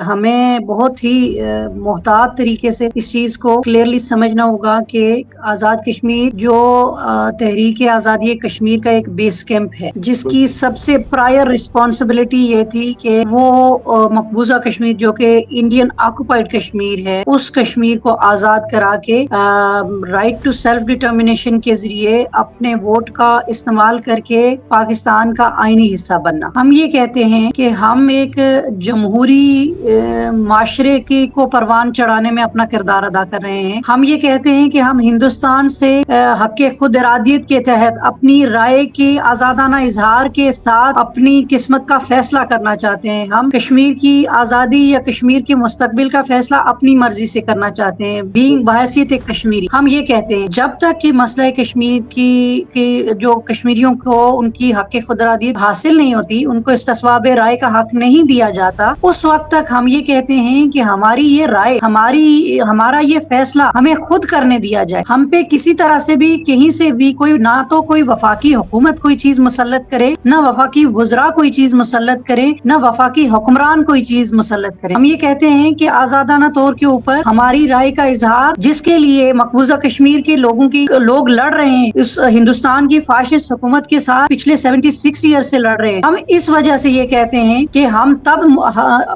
ہمیں بہت ہی محتاط طریقے سے اس چیز کو کلیئرلی سمجھنا ہوگا کہ آزاد کشمیر جو تحریک آزادی کشمیر کا ایک بیس کیمپ ہے، جس کی سب سے پرائر رسپانسبلٹی یہ تھی کہ وہ مقبوضہ کشمیر جو کہ انڈین آکوپائڈ کشمیر ہے، اس کشمیر کو آزاد کرا کے رائٹ ٹو سیلف ڈٹرمنیشن کے ذریعے اپنے ووٹ کا استعمال کر کے پاکستان کا آئینی حصہ بننا۔ ہم یہ کہتے ہیں کہ ہم ایک جمہوری معاشرے کو پروان چڑھانے میں اپنا کردار ادا کر رہے ہیں۔ ہم یہ کہتے ہیں کہ ہم ہندوستان سے حق خود ارادیت کے تحت اپنی رائے کی آزادانہ اظہار کے ساتھ اپنی قسمت کا فیصلہ کرنا چاہتے ہیں۔ ہم کشمیر کی آزادی یا کشمیر کے مستقبل کا فیصلہ اپنی مرضی سے کرنا چاہتے ہیں، بینگ بحیثیت ایک کشمیری۔ ہم یہ کہتے ہیں جب تک کہ مسئلہ کشمیر کی جو کشمیریوں کو ان کی حق خود ارادیت حاصل نہیں ہوتی، ان کو استصواب رائے کا حق نہیں دیا جاتا، اس وقت تک ہم یہ کہتے ہیں کہ ہماری یہ رائے، ہمارا یہ فیصلہ ہمیں خود کرنے دیا جائے۔ ہم پہ کسی طرح سے بھی کہیں سے بھی نہ تو کوئی وفاقی حکومت کوئی چیز مسلط کرے، نہ وفاقی وزراء کوئی چیز مسلط کرے، نہ وفاقی حکمران کوئی چیز مسلط کرے۔ ہم یہ کہتے ہیں کہ آزادانہ طور کے اوپر ہماری رائے کا اظہار، جس کے لیے مقبوضہ کشمیر کے لوگ لڑ رہے ہیں اس ہندوستان کی فاشسٹ حکومت کے ساتھ پچھلے 76 ایئر سے لڑ رہے ہیں، ہم اس وجہ سے یہ کہتے ہیں کہ ہم تب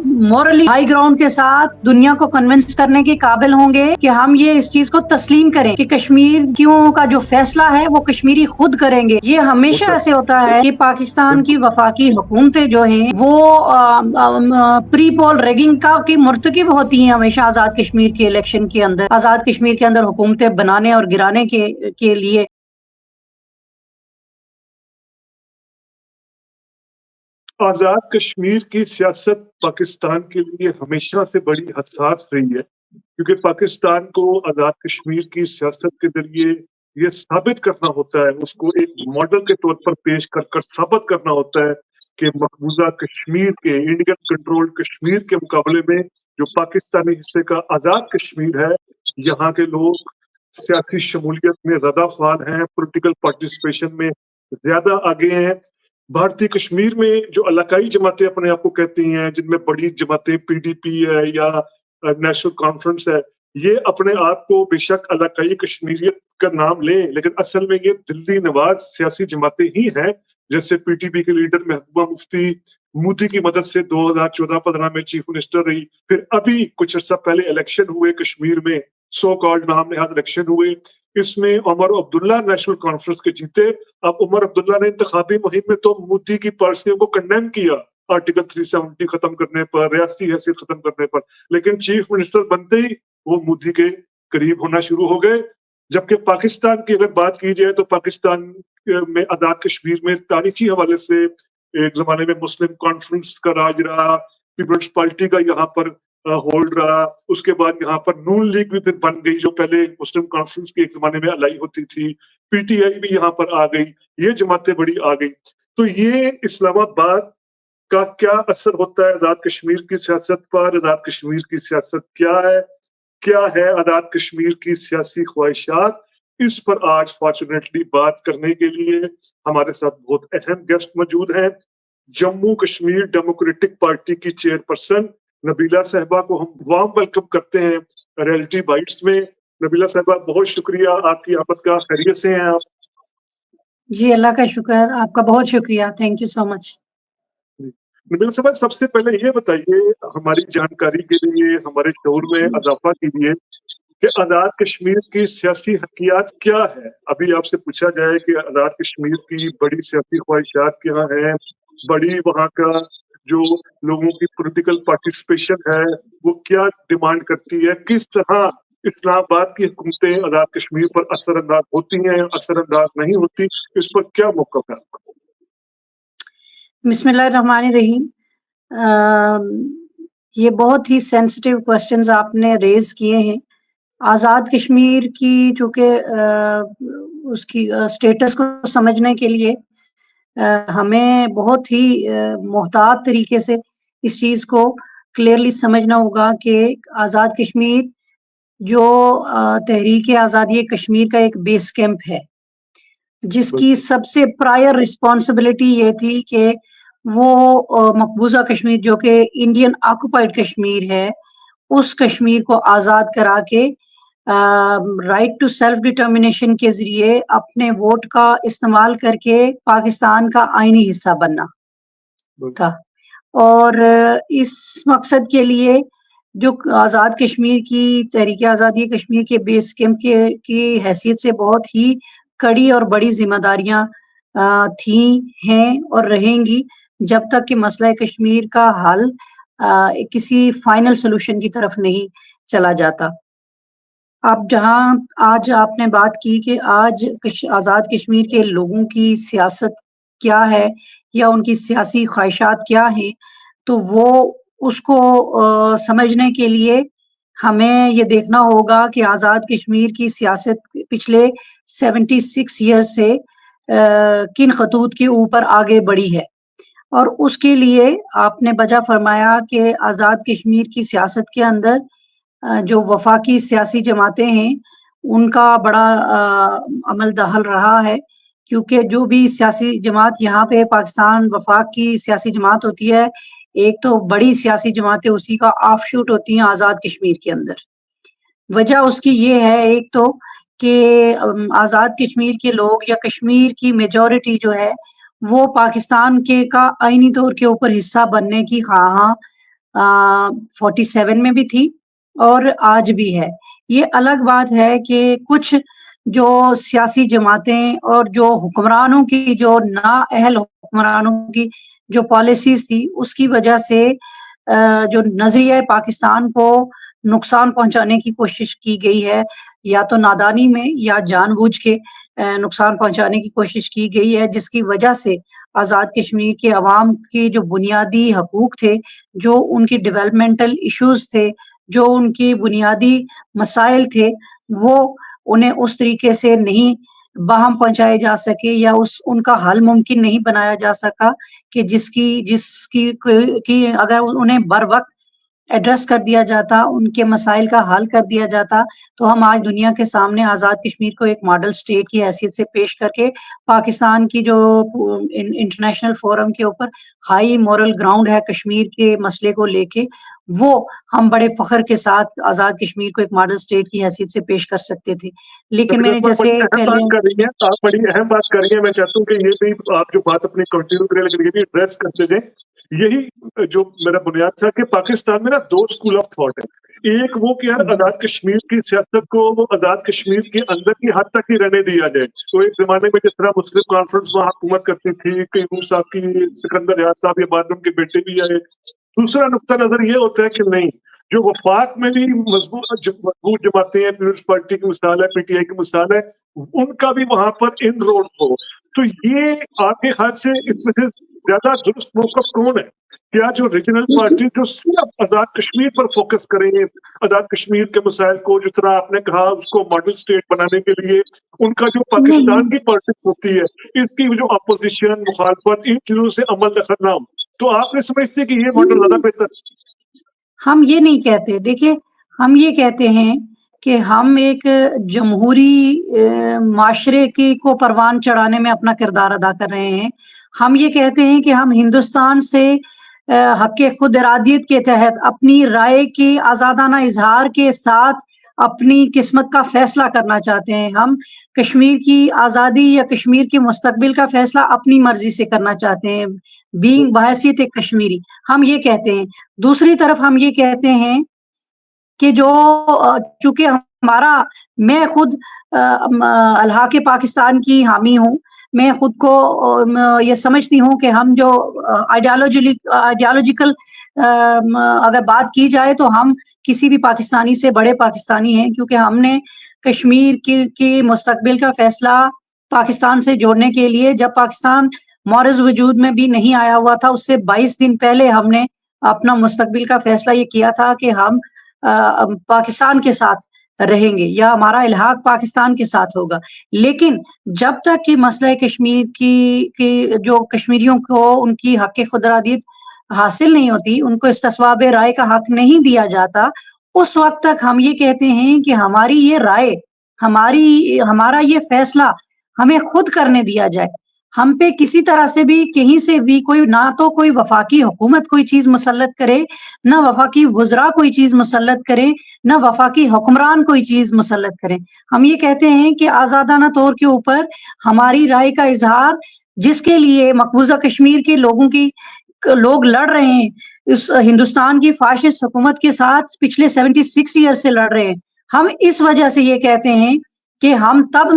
مورلی ہائی گراؤنڈ کے ساتھ دنیا کو کنونس کرنے کے قابل ہوں گے کہ ہم یہ اس چیز کو تسلیم کریں کہ کشمیریوں کا جو فیصلہ ہے وہ کشمیری خود کریں گے۔ یہ ہمیشہ ایسے ہوتا ہے کہ پاکستان کی وفاقی حکومتیں جو ہیں وہ پری پول ریگنگ کی مرتکب ہوتی ہیں ہمیشہ آزاد کشمیر کے الیکشن کے اندر، آزاد کشمیر کے اندر حکومتیں بنانے اور گرانے کے لیے۔ آزاد کشمیر کی سیاست پاکستان کے لیے ہمیشہ سے بڑی حساس رہی ہے، کیونکہ پاکستان کو آزاد کشمیر کی سیاست کے ذریعے یہ ثابت کرنا ہوتا ہے، اس کو ایک ماڈل کے طور پر پیش کر ثابت کرنا ہوتا ہے کہ مقبوضہ کشمیر کے انڈین کنٹرول کشمیر کے مقابلے میں جو پاکستانی حصے کا آزاد کشمیر ہے، یہاں کے لوگ سیاسی شمولیت میں زیادہ فعال ہیں، پولیٹیکل پارٹیسپیشن میں زیادہ آگے ہیں۔ بھارتی کشمیر میں جو علاقائی جماعتیں اپنے آپ کو کہتی ہیں، جن میں بڑی جماعتیں پی ڈی پی ہے یا نیشنل کانفرنس ہے، یہ اپنے آپ کو بے شک علاقائی کشمیریت کا نام لیں، لیکن اصل میں یہ دلی نواز سیاسی جماعتیں ہی ہیں۔ جیسے پی ٹی پی کے لیڈر محبوبہ مفتی مودی کی مدد سے 2014-15 میں چیف منسٹر رہی، پھر ابھی کچھ عرصہ پہلے الیکشن ہوئے کشمیر میں، سو کالڈ نام نہاد الیکشن ہوئے، اس میں عمر عبداللہ نیشنل کانفرنس کے جیتے۔ اب عمر عبداللہ نے انتخابی مہم میں تو مودی کی پالیسیوں کو کنڈیم کیا، آرٹیکل 370 ختم کرنے پر، ریاستی حیثیت ختم کرنے پر، لیکن چیف منسٹر بنتے ہی وہ مودی کے قریب ہونا شروع ہو گئے۔ جبکہ پاکستان کی اگر بات کی جائے تو پاکستان میں آزاد کشمیر میں تاریخی حوالے سے ایک زمانے میں مسلم کانفرنس کا راج رہا، پیپلز پارٹی کا یہاں پر ہولڈ رہا، اس کے بعد یہاں پر نون لیگ بھی پھر بن گئی جو پہلے مسلم کانفرنس کی ایک زمانے میں الائی ہوتی تھی، پی ٹی آئی بھی یہاں پر آ گئی، یہ جماعتیں بڑی آ گئی۔ تو یہ اسلام آباد کا کیا اثر ہوتا ہے آزاد کشمیر کی سیاست پر؟ آزاد کشمیر کی سیاست کیا ہے آزاد کشمیر کی سیاسی خواہشات؟ اس پر آج فارچونیٹلی بات کرنے کے لیے ہمارے ساتھ بہت اہم گیسٹ موجود ہیں۔ جموں کشمیر ڈیموکریٹک پارٹی کی چیئرپرسن نبیلہ صاحبہ کو ہم وارم ویلکم کرتے ہیں ریئلٹی بائٹس میں۔ نبیلہ صاحبہ بہت شکریہ آپ کی آمد کا، خیریت سے ہیں آپ؟ جی اللہ کا شکر، آپ کا بہت شکریہ، تھینک یو سو مچ۔ نبیلہ صاحبہ سب سے پہلے یہ بتائیے ہماری جانکاری کے لیے، ہمارے شعور میں اضافہ کیجیے کہ آزاد کشمیر کی سیاسی حقیقت کیا ہے؟ ابھی آپ سے پوچھا جائے کہ آزاد کشمیر کی بڑی سیاسی خواہشات کیا ہیں، بڑی وہاں کا جو لوگوں کی پولیٹیکل پارٹیسپیشن ہے وہ کیا ڈیمانڈ کرتی ہے، کس طرح اسلام آباد کی حکومتیں آزاد کشمیر پر اثر انداز ہوتی ہیں، اثر انداز نہیں ہوتی، اس پر کیا موقف ہے؟ بسم اللہ الرحمن الرحیم۔ یہ بہت ہی سینسٹیو کوسچنز آپ نے ریز کیے ہیں۔ آزاد کشمیر کی چونکہ اس کی سٹیٹس کو سمجھنے کے لیے ہمیں بہت ہی محتاط طریقے سے اس چیز کو کلیئرلی سمجھنا ہوگا کہ آزاد کشمیر جو تحریک آزادی کشمیر کا ایک بیس کیمپ ہے، جس کی سب سے پرائر رسپانسبلٹی یہ تھی کہ وہ مقبوضہ کشمیر جو کہ انڈین آکوپائڈ کشمیر ہے، اس کشمیر کو آزاد کرا کے رائٹ ٹو سیلف ڈٹرمنیشن کے ذریعے اپنے ووٹ کا استعمال کر کے پاکستان کا آئینی حصہ بننا تھا۔ اور اس مقصد کے لیے جو آزاد کشمیر کی تحریک آزادی کشمیر کے بیس کیمپ کی حیثیت سے بہت ہی کڑی اور بڑی ذمہ داریاں تھیں، ہیں اور رہیں گی جب تک کہ مسئلہ کشمیر کا حل کسی فائنل سولوشن کی طرف نہیں چلا جاتا۔ اب جہاں آج آپ نے بات کی کہ آج آزاد کشمیر کے لوگوں کی سیاست کیا ہے یا ان کی سیاسی خواہشات کیا ہیں، تو وہ اس کو سمجھنے کے لیے ہمیں یہ دیکھنا ہوگا کہ آزاد کشمیر کی سیاست پچھلے 76 ایئر سے کن خطوط کے اوپر آگے بڑھی ہے۔ اور اس کے لیے آپ نے بجا فرمایا کہ آزاد کشمیر کی سیاست کے اندر جو وفاقی سیاسی جماعتیں ہیں ان کا بڑا عمل دخل رہا ہے، کیونکہ جو بھی سیاسی جماعت یہاں پہ پاکستان وفاق کی سیاسی جماعت ہوتی ہے، ایک تو بڑی سیاسی جماعتیں اسی کا آف شوٹ ہوتی ہیں آزاد کشمیر کے اندر۔ وجہ اس کی یہ ہے ایک تو کہ آزاد کشمیر کے لوگ یا کشمیر کی میجورٹی جو ہے وہ پاکستان کے کا آئینی طور کے اوپر حصہ بننے کی خواہاں 47 میں بھی تھی اور آج بھی ہے۔ یہ الگ بات ہے کہ کچھ جو سیاسی جماعتیں اور جو حکمرانوں کی جو نااہل حکمرانوں کی جو پالیسیز تھی اس کی وجہ سے جو نظریہ پاکستان کو نقصان پہنچانے کی کوشش کی گئی ہے، یا تو نادانی میں یا جان بوجھ کے نقصان پہنچانے کی کوشش کی گئی ہے، جس کی وجہ سے آزاد کشمیر کے عوام کی جو بنیادی حقوق تھے، جو ان کی ڈیولپمنٹل ایشوز تھے، جو ان کی بنیادی مسائل تھے، وہ انہیں اس طریقے سے نہیں باہم پہنچائے جا سکے یا ان کا حل ممکن نہیں بنایا جا سکا کہ جس کی اگر انہیں بر وقت ایڈریس کر دیا جاتا، ان کے مسائل کا حل کر دیا جاتا، تو ہم آج دنیا کے سامنے آزاد کشمیر کو ایک ماڈل سٹیٹ کی حیثیت سے پیش کر کے پاکستان کی جو انٹرنیشنل فورم کے اوپر ہائی مورل گراؤنڈ ہے کشمیر کے مسئلے کو لے کے، وہ ہم بڑے فخر کے ساتھ آزاد کشمیر کو ایک ماڈل سٹیٹ کی حیثیت سے پیش کر سکتے تھے۔ لیکن میں نے بڑی جیسے اہم پہلے بات کر رہی ہیں آپ، بڑی اہم بات کر رہی ہیں۔ میں چاہتا ہوں کہ یہ بھی آپ جو بات اپنی کنٹینیو کریں لیکن یہ بھی ایڈریس کرتے جائیں۔ یہی جو میرا بنیاد تھا کہ پاکستان میں نا دو اسکول آف تھاٹ ہے۔ ایک وہ کہ یار آزاد کشمیر کی سیاست کو وہ آزاد کشمیر کے اندر کی حد تک ہی رہنے دیا جائے۔ تو ایک زمانے میں جس طرح مسلم کانفرنس وہاں حکومت کرتی تھی، قیوم صاحب کی، سکندر ریاض صاحب یا بعد میں ان کے بیٹے بھی آئے۔ دوسرا نقطہ نظر یہ ہوتا ہے کہ نہیں، جو وفاق میں بھی مضبوط جماعتیں ہیں، پیپلز پارٹی کی مثال ہے، پی ٹی آئی کی مثال ہے، ان کا بھی وہاں پر ان رول ہو، تو یہ آپ کے خیال سے اس میں سے زیادہ درست موقف کون ہے؟ کیا جو ریجنل پارٹی جو صرف آزاد کشمیر پر فوکس کریں، آزاد کشمیر کے مسائل کو جس طرح آپ نے کہا اس کو ماڈل سٹیٹ بنانے کے لیے ان کا جو پاکستان کی پالیٹکس ہوتی ہے، اس کی جو اپوزیشن مخالفت ان چیزوں سے عمل دخل نہ ہو، تو آپ نے سمجھتے کہ یہ ماڈل زیادہ بہتر؟ ہم یہ نہیں کہتے، دیکھیں ہم یہ کہتے ہیں کہ ہم ایک جمہوری معاشرے کو پروان چڑھانے میں اپنا کردار ادا کر رہے ہیں۔ ہم یہ کہتے ہیں کہ ہم ہندوستان سے حق خود ارادیت کے تحت اپنی رائے کی آزادانہ اظہار کے ساتھ اپنی قسمت کا فیصلہ کرنا چاہتے ہیں۔ ہم کشمیر کی آزادی یا کشمیر کے مستقبل کا فیصلہ اپنی مرضی سے کرنا چاہتے ہیں، بینگ بحیثیت ایک کشمیری، ہم یہ کہتے ہیں۔ دوسری طرف ہم یہ کہتے ہیں کہ جو چونکہ میں خود الحاق پاکستان کی حامی ہوں، میں خود کو یہ سمجھتی ہوں کہ ہم جو آئیڈیالوجیکل اگر بات کی جائے تو ہم کسی بھی پاکستانی سے بڑے پاکستانی ہیں، کیونکہ ہم نے کشمیر کی مستقبل کا فیصلہ پاکستان سے جوڑنے کے لیے، جب پاکستان معرض وجود میں بھی نہیں آیا ہوا تھا، اس سے 22 دن پہلے ہم نے اپنا مستقبل کا فیصلہ یہ کیا تھا کہ ہم پاکستان کے ساتھ رہیں گے یا ہمارا الحاق پاکستان کے ساتھ ہوگا۔ لیکن جب تک کہ مسئلہ کشمیر کی جو کشمیریوں کو ان کی حق خود ارادیت حاصل نہیں ہوتی، ان کو استصواب رائے کا حق نہیں دیا جاتا، اس وقت تک ہم یہ کہتے ہیں کہ ہماری یہ رائے، ہمارا یہ فیصلہ ہمیں خود کرنے دیا جائے۔ ہم پہ کسی طرح سے بھی کہیں سے بھی کوئی نہ تو کوئی وفاقی حکومت کوئی چیز مسلط کرے، نہ وفاقی وزراء کوئی چیز مسلط کرے، نہ وفاقی حکمران کوئی چیز مسلط کرے۔ ہم یہ کہتے ہیں کہ آزادانہ طور کے اوپر ہماری رائے کا اظہار، جس کے لیے مقبوضہ کشمیر کے لوگ لڑ رہے ہیں، اس ہندوستان کی فاشسٹ حکومت کے ساتھ پچھلے 76 ایئر سے لڑ رہے ہیں، ہم اس وجہ سے یہ کہتے ہیں کہ ہم تب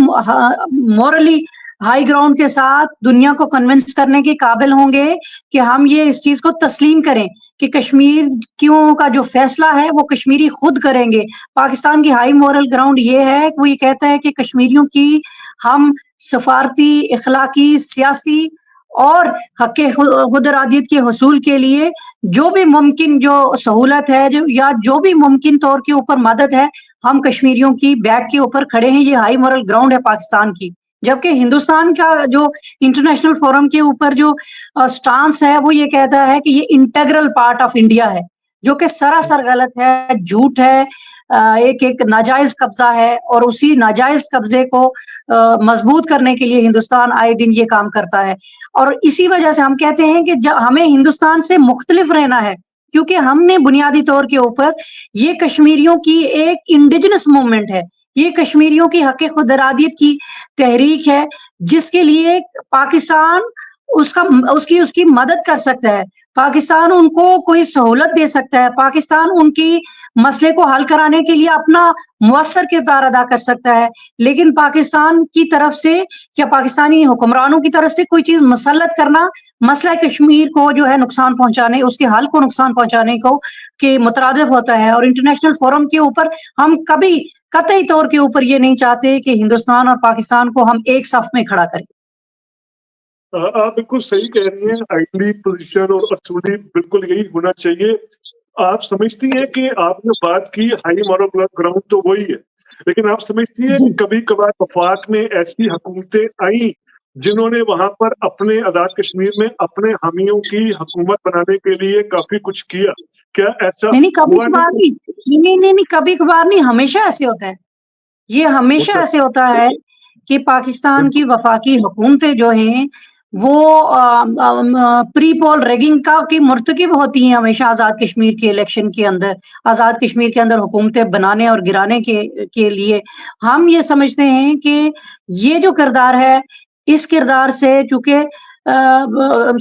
مورلی ہائی گراؤنڈ کے ساتھ دنیا کو کنونس کرنے کے قابل ہوں گے کہ ہم یہ اس چیز کو تسلیم کریں کہ کشمیر کیوں کا جو فیصلہ ہے وہ کشمیری خود کریں گے۔ پاکستان کی ہائی مورل گراؤنڈ یہ ہے کہ وہ یہ کہتا ہے کہ کشمیریوں کی ہم سفارتی، اخلاقی، سیاسی اور حق خود ارادیت کے حصول کے لیے جو بھی ممکن جو سہولت ہے یا جو بھی ممکن طور کے اوپر مدد ہے، ہم کشمیریوں کی بیک کے اوپر کھڑے ہیں۔ یہ ہائی مورل گراؤنڈ ہے پاکستان کی، جبکہ ہندوستان کا جو انٹرنیشنل فورم کے اوپر جو سٹانس ہے وہ یہ کہتا ہے کہ یہ انٹیگرل پارٹ آف انڈیا ہے، جو کہ سراسر غلط ہے، جھوٹ ہے، ایک ناجائز قبضہ ہے، اور اسی ناجائز قبضے کو مضبوط کرنے کے لیے ہندوستان آئے دن یہ کام کرتا ہے۔ اور اسی وجہ سے ہم کہتے ہیں کہ ہمیں ہندوستان سے مختلف رہنا ہے، کیونکہ ہم نے بنیادی طور کے اوپر یہ کشمیریوں کی ایک انڈیجنس موومنٹ ہے، یہ کشمیریوں کی حق خود ارادیت کی تحریک ہے، جس کے لیے پاکستان اس کی مدد کر سکتا ہے، پاکستان ان کو کوئی سہولت دے سکتا ہے، پاکستان ان کی مسئلے کو حل کرانے کے لیے اپنا مؤثر کردار ادا کر سکتا ہے، لیکن پاکستان کی طرف سے یا پاکستانی حکمرانوں کی طرف سے کوئی چیز مسلط کرنا مسئلہ کشمیر کو جو ہے نقصان پہنچانے، اس کے حل کو نقصان پہنچانے کو کے مترادف ہوتا ہے۔ اور انٹرنیشنل فورم کے اوپر ہم کبھی قطعی طور کے اوپر یہ نہیں چاہتے کہ ہندوستان اور پاکستان کو ہم ایک صف میں کھڑا کریں۔ آپ بالکل صحیح کہہ رہی ہیں، آئینی پوزیشن اور اصولی بالکل یہی ہونا چاہیے۔ آپ سمجھتی ہیں کہ آپ نے بات کی ہائی مورل گراؤنڈ تو وہی ہے، لیکن آپ سمجھتی ہیں جی، کبھی کبھار وفاق میں ایسی حکومتیں آئیں جنہوں نے وہاں پر اپنے آزاد کشمیر میں اپنے حامیوں کی حکومت بنانے کے لیے کافی کچھ کیا؟ کیا ایسا نہیں کبھی ہوا کبھار نہیں؟ نہیں، نہیں کبھی کبھار نہیں، ہمیشہ ایسے ہوتا ہے، یہ ہمیشہ ہوتا ایسے ہوتا ہے کہ پاکستان کی بالکل وفاقی حکومتیں جو ہیں وہ پری پول ریگنگ کی مرتکب ہوتی ہیں ہمیشہ آزاد کشمیر کے الیکشن کے اندر، آزاد کشمیر کے اندر حکومتیں بنانے اور گرانے کے لیے۔ ہم یہ سمجھتے ہیں کہ یہ جو کردار ہے، اس کردار سے چونکہ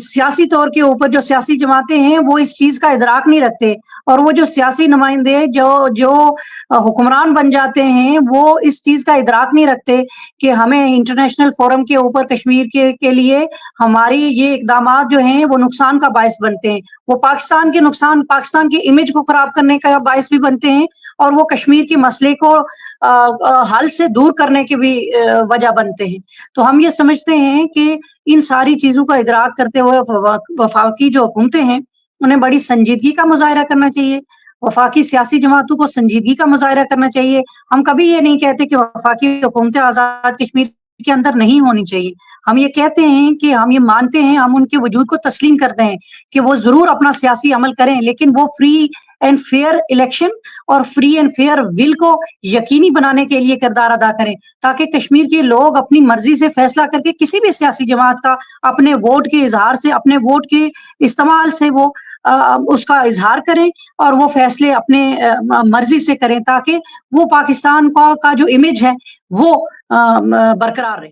سیاسی طور کے اوپر جو سیاسی جماعتیں ہیں وہ اس چیز کا ادراک نہیں رکھتے، اور وہ جو سیاسی نمائندے جو حکمران بن جاتے ہیں وہ اس چیز کا ادراک نہیں رکھتے کہ ہمیں انٹرنیشنل فورم کے اوپر کشمیر کے لیے ہماری یہ اقدامات جو ہیں وہ نقصان کا باعث بنتے ہیں، وہ پاکستان کے امیج کو خراب کرنے کا باعث بھی بنتے ہیں، اور وہ کشمیر کے مسئلے کو حل سے دور کرنے کی بھی وجہ بنتے ہیں۔ تو ہم یہ سمجھتے ہیں کہ ان ساری چیزوں کا ادراک کرتے ہوئے وفاقی جو حکومتیں ہیں انہیں بڑی سنجیدگی کا مظاہرہ کرنا چاہیے، وفاقی سیاسی جماعتوں کو سنجیدگی کا مظاہرہ کرنا چاہیے۔ ہم کبھی یہ نہیں کہتے کہ وفاقی حکومتیں آزاد کشمیر کے اندر نہیں ہونی چاہیے، ہم یہ کہتے ہیں کہ ہم یہ مانتے ہیں، ہم ان کے وجود کو تسلیم کرتے ہیں کہ وہ ضرور اپنا سیاسی عمل کریں، لیکن وہ فری اینڈ فیئر الیکشن اور فری اینڈ فیئر ول کو یقینی بنانے کے لیے کردار ادا کریں، تاکہ کشمیر کے لوگ اپنی مرضی سے فیصلہ کر کے کسی بھی سیاسی جماعت کا اپنے ووٹ کے اظہار سے، اپنے ووٹ کے استعمال سے وہ اس کا اظہار کریں، اور وہ فیصلے اپنے مرضی سے کریں، تاکہ وہ پاکستان کا جو امیج ہے وہ برقرار رہے۔